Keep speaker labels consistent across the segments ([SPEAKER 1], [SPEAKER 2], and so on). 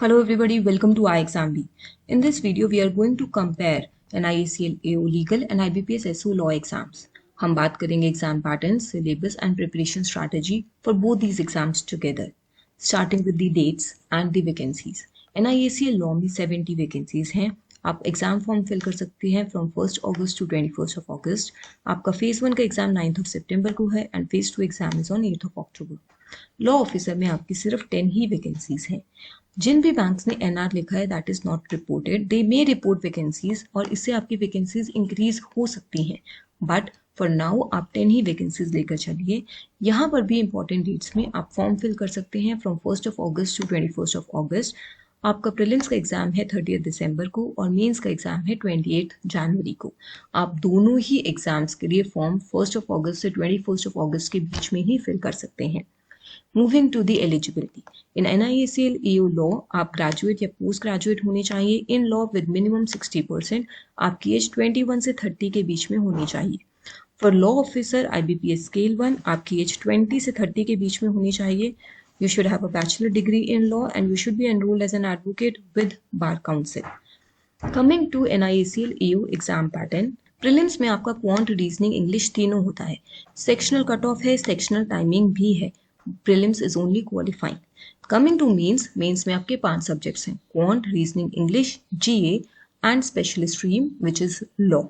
[SPEAKER 1] Hello everybody, welcome to iExamB. In this video, we are going to compare NIACL AO Legal and IBPS SO Law exams. हम बात करेंगे exam pattern, syllabus and preparation strategy for both these exams together, starting with the dates and the vacancies. NIACL law में 70 vacancies हैं। आप exam form fill कर सकते हैं from 1 August to 21 अगस्त। आपका फेज 1 का एग्जाम 9 सितंबर को है and phase 2 exam is on 8 October. Law officer में आपकी सिर्फ 10 ही वैकेंसीज हैं। जिन भी बैंक्स ने एनआर लिखा है that is not reported, they may report vacancies और इससे आपकी वैकेंसीज इंक्रीज हो सकती हैं, बट फॉर नाउ आप 10 ही वैकेंसीज लेकर चलिए। यहाँ पर भी इंपॉर्टेंट डेट्स में आप फॉर्म फिल कर सकते हैं फ्रॉम 1 अगस्त टू 21 अगस्त। आपका प्रीलिम्स का एग्जाम है 30 दिसंबर को और मेंस का एग्जाम है 28 जनवरी को। आप दोनों ही एग्जाम्स के लिए फॉर्म 1 अगस्त से 21 अगस्त के बीच में ही फिल कर सकते हैं। Moving to the eligibility. In NIACL AO law, आप ग्रेजुएट या पोस्ट ग्रेजुएट होने चाहिए। In law with minimum 60%। आपकी एज 21 से 30 के बीच में होनी चाहिए। For law officer IBPS scale 1, आपकी एज 20 से 30 के बीच में होनी चाहिए। You should have a bachelor degree in law and you should be enrolled as an advocate with Bar Council. Coming to NIACL AO exam pattern. Prelims में आपका quant, reasoning, English तीनों होता है। सेक्शनल कट ऑफ है, sectional timing भी है। Prelims is only qualifying. Coming to mains में आपके 5 सब्जेक्ट्स हैं: quant, reasoning, English, GA and special stream which is law.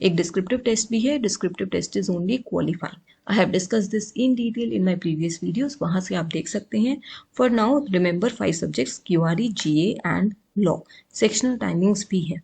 [SPEAKER 1] एक डिस्क्रिप्टिव टेस्ट भी है, descriptive test is only qualifying. I have discuss this in detail in my previous videos, वहां से आप देख सकते हैं। For now remember 5 subjects QRE, GA and law. Sectional timings भी है।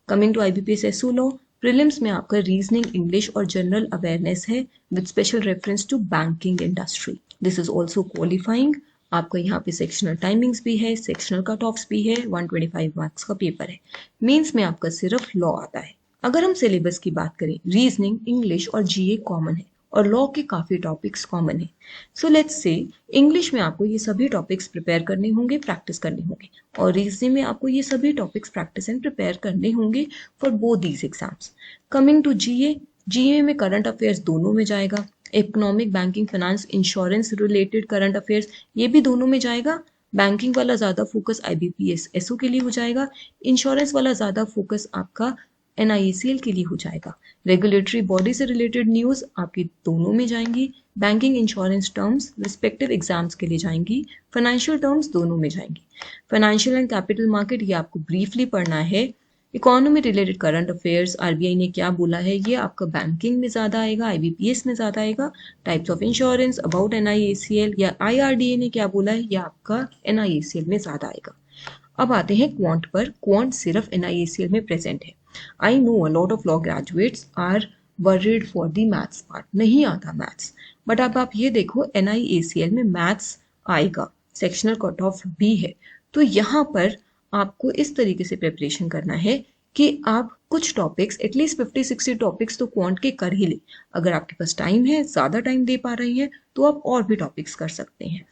[SPEAKER 1] Coming to IBPS SO law, prelims में आपका रीजनिंग, इंग्लिश और जनरल अवेयरनेस है with special reference to banking industry. This is also qualifying. आपका यहाँ पे सेक्शनल टाइमिंग्स भी है, सेक्शनल कट ऑफ्स भी है, 125 मार्क्स का पेपर है। मेंस में आपका सिर्फ लॉ आता है। अगर हम सिलेबस की बात करें, रीजनिंग, इंग्लिश और GA कॉमन है और लॉ के काफी टॉपिक्स कॉमन है। सो लेट्स से इंग्लिश में आपको ये सभी टॉपिक्स प्रिपेयर करने होंगे, प्रैक्टिस करने होंगे, और रीजनिंग में आपको ये सभी टॉपिक्स प्रैक्टिस एंड प्रिपेयर करने होंगे for both these exams. Coming to GA में करंट अफेयर्स दोनों में जाएगा। Economic, banking, finance, insurance related current affairs ये भी दोनों में जाएगा। बैंकिंग वाला ज्यादा फोकस IBPS SO के लिए हो जाएगा। इंश्योरेंस वाला ज्यादा फोकस आपका NIACL के लिए हो जाएगा। रेगुलेटरी बॉडी से रिलेटेड न्यूज आपकी दोनों में जाएंगी। Banking, insurance terms respective exams के लिए जाएंगी। फाइनेंशियल टर्म्स दोनों में जाएंगी। फाइनेंशियल एंड कैपिटल मार्केट ये आपको ब्रीफली पढ़ना है। Economy related current affairs, RBI ने क्या बोला है, ये आपका बैंकिंग में ज्यादा आएगा, IBPS में ज्यादा आएगा। Types of insurance, about NIACL या IRDA ने क्या बोला है, ये आपका NIACL में ज्यादा आएगा। अब आते हैं क्वांट पर। क्वांट सिर्फ NIACL में प्रेजेंट है। I know a lot of law graduates are worried for the maths part, नहीं आता मैथ्स, बट अब आप ये देखो NIACL में मैथ्स आएगा, सेक्शनल कट ऑफ भी है। तो यहाँ पर आपको इस तरीके से प्रिपरेशन करना है कि आप कुछ टॉपिक्स, एटलीस्ट 50-60 टॉपिक्स तो क्वांट के कर ही ले। अगर आपके पास टाइम है, ज्यादा टाइम दे पा रही हैं, तो आप और भी टॉपिक्स कर सकते हैं।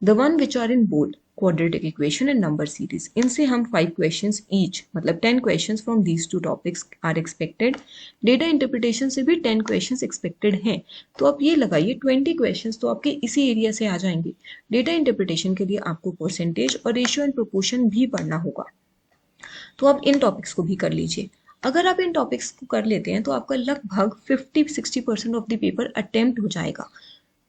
[SPEAKER 1] The one which are in bold, quadratic equation and number series, इनसे हम 5 क्वेश्चंस ईच, मतलब 10 questions from these 2 topics are expected. Data interpretation से भी 10 क्वेश्चंस एक्सपेक्टेड हैं, तो आप ये लगाइए 20 क्वेश्चंस तो आपके इसी एरिया से आ जाएंगे। डेटा इंटरप्रिटेशन के लिए आपको परसेंटेज और रेशियो एंड प्रोपोर्शन भी पढ़ना होगा, तो आप इन टॉपिक्स को भी कर लीजिए। अगर आप इन टॉपिक्स को कर लेते हैं तो आपका लगभग 50-60% ऑफ द पेपर अटेम्प्ट हो जाएगा।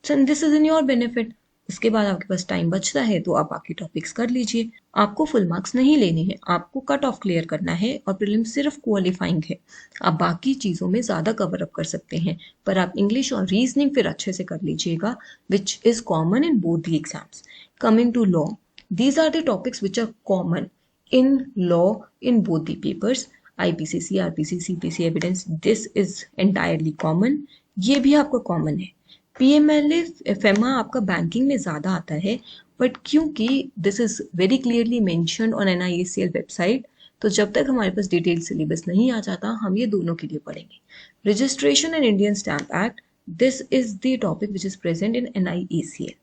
[SPEAKER 1] This is in your benefit. इसके बाद आपके पास टाइम बचता है तो आप बाकी टॉपिक्स कर लीजिए। आपको फुल मार्क्स नहीं लेने हैं, आपको कट ऑफ क्लियर करना है और प्रीलिम सिर्फ क्वालिफाइंग है। आप बाकी चीजों में ज्यादा कवर अप कर सकते हैं, पर आप इंग्लिश और रीजनिंग फिर अच्छे से कर लीजिएगा, which is common in both the exams. Coming to law, these are the topics which are common in law in both the papers, IPCC, RPC, CPC evidence, this is entirely common, ये भी आपका common है। PMLA, FEMA आपका banking में ज्यादा आता है, but क्योंकि this is very clearly mentioned on NIACL website, तो जब तक हमारे पास डिटेल सिलेबस नहीं आ जाता हम ये दोनों के लिए पढ़ेंगे। Registration and Indian stamp act, this is the topic which is present in NIACL.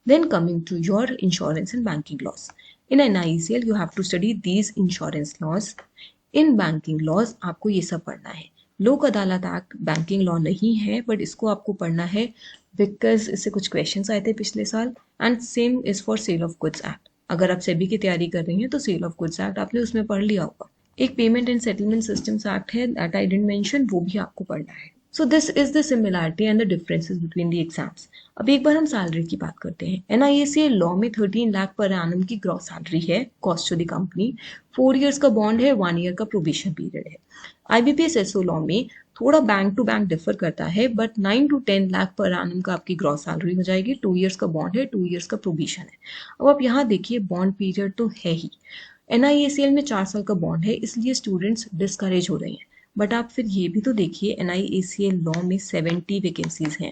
[SPEAKER 1] Then coming to your insurance and banking laws. In NIACL you have to study these insurance laws. In banking laws आपको ये सब पढ़ना है। लोक अदालत act banking law नहीं है, but इसको आपको पढ़ना है बिकॉज इससे कुछ क्वेश्चंस आए थे पिछले साल। And same is for sale of goods act. अगर आप सेबी की तैयारी कर रही हैं तो सेल ऑफ गुड्स एक्ट आपने उसमें पढ़ लिया होगा। एक payment and settlement systems act है, दैट आई डिडंट मेंशन, वो भी आपको पढ़ना है। So this is the similarity and the differences between the exams. अब एक बार हम सैलरी की बात करते हैं। एनआईएसीएल लॉ में 13 लाख पर एनम की ग्रॉस सैलरी है, cost to the company. 4 years का बॉन्ड है, 1 ईयर का प्रोबेशन पीरियड है। आईबीपीएस एसओ लॉ में थोड़ा बैंक टू बैंक डिफर करता है, but 9 to 10 lakh per annum का आपकी ग्रॉस सैलरी हो जाएगी। 2 इयर्स का बॉन्ड है, 2 इयर्स का प्रोबेशन है। अब आप यहाँ देखिए, बॉन्ड पीरियड तो है ही। एनआईएसीएल में 4 साल का बॉन्ड है, इसलिए स्टूडेंट्स डिस्करेज हो रहे हैं। बट आप फिर ये भी तो देखिए, एनआईएसीएल लॉ में 70 वैकेंसीज हैं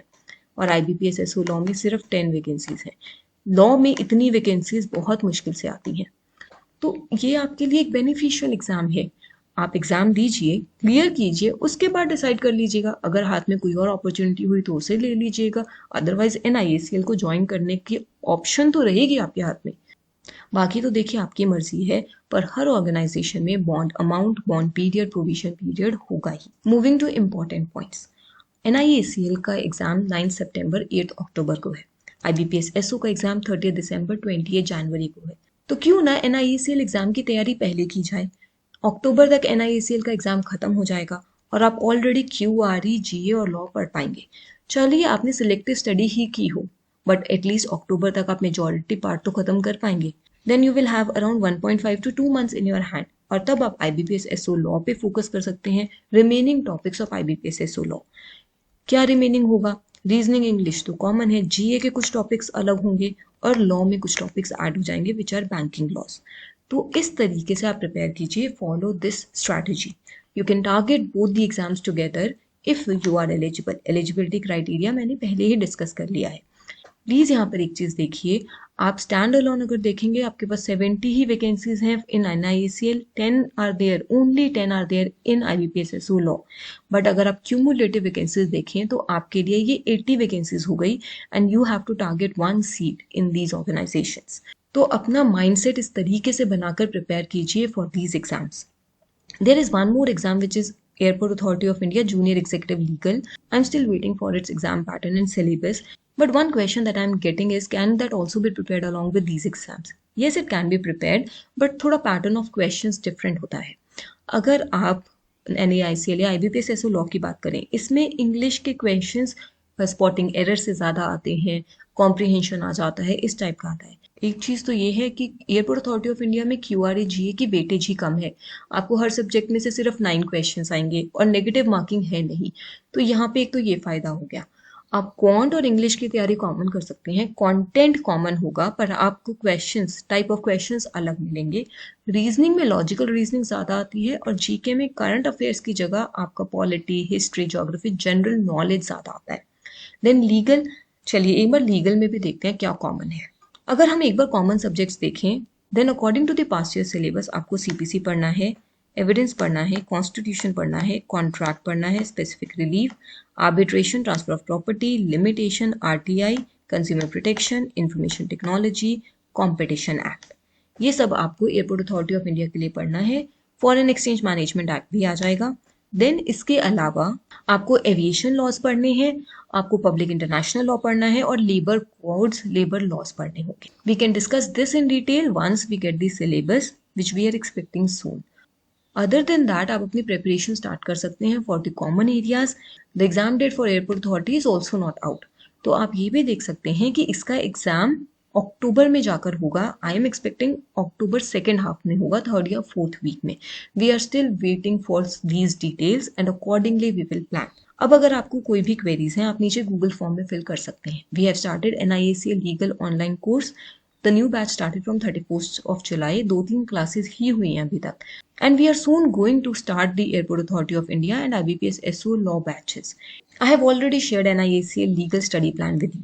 [SPEAKER 1] और आईबीपीएस एसओ लॉ में सिर्फ 10 वैकेंसीज हैं। लॉ में इतनी वैकेंसीज बहुत मुश्किल से आती हैं, तो ये आपके लिए एक बेनिफिशियल एग्जाम है। आप एग्जाम दीजिए, क्लियर कीजिए, उसके बाद डिसाइड कर लीजिएगा। अगर हाथ में कोई और अपॉर्चुनिटी हुई तो उसे ले लीजिएगा, अदरवाइज एनआईएसीएल को ज्वाइन करने की ऑप्शन तो रहेगी आपके हाथ में। बाकी तो देखिए आपकी मर्जी है, पर हर ऑर्गेनाइजेशन में bond amount, bond period, provision period होगा ही। Moving to important points. NIACL का एग्जाम 9 सितंबर 8 अक्टूबर को है। आईबीपीएस एसओ का एग्जाम 30 दिसंबर 28 जनवरी को है। तो क्यों ना एनआईएसीएल एग्जाम की तैयारी पहले की जाए। अक्टूबर तक एनआईएसीएल का एग्जाम खत्म हो जाएगा और आप ऑलरेडी क्यूआरई, जीए और लॉ पढ़ पाएंगे। चलिए आपने सिलेक्टिव स्टडी ही की हो, बट एटलीस्ट अक्टूबर तक आप मेजॉरिटी पार्ट तो खत्म कर पाएंगे। Then you will have around 1.5 to 2 months in your hand, और तब आप आईबीपीएस एसओ लॉ पे फोकस कर सकते हैं। Remaining topics of IBPS SO law क्या रिमेनिंग होगा? रीजनिंग, इंग्लिश तो कॉमन है, जीए के कुछ टॉपिक्स अलग होंगे और लॉ में कुछ टॉपिक्स ऐड हो जाएंगे विच आर बैंकिंग लॉस। तो इस तरीके से आप प्रिपेयर कीजिए, follow this strategy. You can target both the exams together if you are eligible. Eligibility criteria मैंने पहले ही डिस्कस कर लिया है। प्लीज यहाँ पर एक चीज देखिए, आप स्टैंड अलोन अगर देखेंगे आपके पास 70 ही वैकेंसीज हैं in NIACL, 10 are there, only 10 are there in IBPS SO law. But अगर आप क्यूमुलेटिव वैकेंसीज देखें तो आपके लिए ये 80 वैकेंसीज हो गई and you have to target 1 seat in these organisations. तो अपना माइंडसेट इस तरीके से बनाकर प्रिपेयर कीजिए for these exams. There is one more exam which is Airport Authority of India Junior Executive Legal. I'm still waiting for its exam pattern and syllabus. But one question that I'm getting is, can that also be prepared along with these exams? Yes, it can be prepared, but थोड़ा pattern of questions different होता है। अगर आप NAICL या IBPS SO law की बात करें, इसमें इंग्लिश के क्वेश्चंस स्पॉटिंग एरर से ज़्यादा आते हैं, कॉम्प्रिहेंशन आ जाता है, इस टाइप का आता है। एक चीज़ तो ये है कि एयरपोर्ट अथॉरिटी ऑफ इंडिया में क्यूआरए जीए की वेटेज ही कम है। आपको हर सब्जेक्ट में से सिर्फ 9 क्वेश्चंस आएंगे और नेगेटिव मार्किंग है नहीं, तो यहाँ पे एक तो ये फ़ायदा हो गया। आप क्वांट और इंग्लिश की तैयारी कॉमन कर सकते हैं, कंटेंट कॉमन होगा, पर आपको क्वेश्चंस, टाइप ऑफ क्वेश्चंस अलग मिलेंगे। रीजनिंग में लॉजिकल रीजनिंग ज़्यादा आती है और जीके में करंट अफेयर्स की जगह आपका polity, history, geography, general knowledge ज़्यादा आता है। देन लीगल, चलिए एक बार लीगल में भी देखते हैं क्या कॉमन है। अगर हम एक बार कॉमन सब्जेक्ट्स देखें, then according to the past year syllabus आपको सीपीसी पढ़ना है, एविडेंस पढ़ना है, कॉन्स्टिट्यूशन पढ़ना है, कॉन्ट्रैक्ट पढ़ना है, specific relief, arbitration, transfer of property, limitation, RTI, consumer protection, information technology, competition act. ये सब आपको एयरपोर्ट अथॉरिटी ऑफ इंडिया के लिए पढ़ना है। फॉरेन एक्सचेंज मैनेजमेंट एक्ट भी आ जाएगा। देन इसके अलावा आपको एविएशन लॉज पढ़ने हैं, आपको पब्लिक इंटरनेशनल लॉ पढ़ना है और लेबर कोड्स, लेबर लॉज पढ़ने होंगे। We can discuss this in detail once we get the syllabus which we are expecting soon. Other than that आप अपनी प्रिपरेशन स्टार्ट कर सकते हैं for the common areas. The exam date for airport authority is also not out. तो आप ये भी देख सकते हैं कि इसका एग्जाम अक्टूबर में जाकर होगा। I am expecting October second half में होगा, 3rd या 4th वीक में। We are still waiting for these details and accordingly we will plan. अब अगर आपको कोई भी क्वेरीज हैं, आप नीचे गूगल फॉर्म में फिल कर सकते हैं। We have started NIACL legal online course. The new batch started from 31st of July। 2-3 classes ही हुई हैं अभी तक। And we are soon going to start the airport authority of India and IBPS SO law batches. I have already shared NIACL legal study plan with you.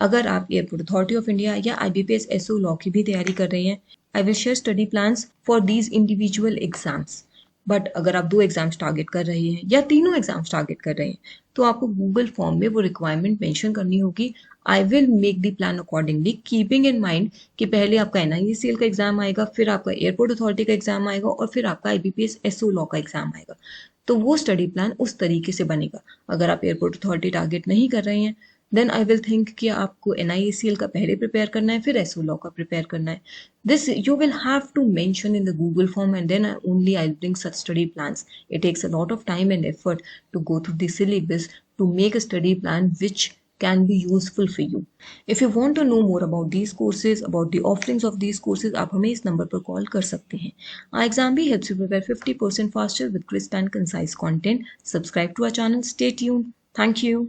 [SPEAKER 1] अगर आप airport authority of India या IBPS SO law की भी तैयारी कर रहे हैं, I will share study plans for these individual exams. But अगर आप 2 एग्जाम्स टारगेट कर रहे हैं या तीनों एग्जाम्स टारगेट कर रहे हैं, तो आपको गूगल फॉर्म में वो रिक्वायरमेंट मेंशन करनी होगी। I will make the plan accordingly, keeping in mind कि पहले आपका NIACL का एग्जाम आएगा, फिर आपका एयरपोर्ट अथॉरिटी का एग्जाम आएगा और फिर आपका IBPS SO लॉ का एग्जाम आएगा। तो वो स्टडी प्लान उस तरीके से बनेगा। अगर आप एयरपोर्ट अथॉरिटी टारगेट नहीं कर रहे हैं देन आई विल थिंक कि आपको NIACL का पहले प्रिपेयर करना है फिर SO लॉ का प्रिपेयर करना है. This you will have to mention in the Google form and then only I'll bring such study plans. It takes a lot of time and effort to go through the syllabus to make a study plan which can be useful for you. If you want to know more about these courses, about the offerings of these courses, आप हमें इस number पर call कर सकते हैं. Our exam B helps you prepare 50% faster with crisp and concise content. Subscribe to our channel. Stay tuned. Thank you.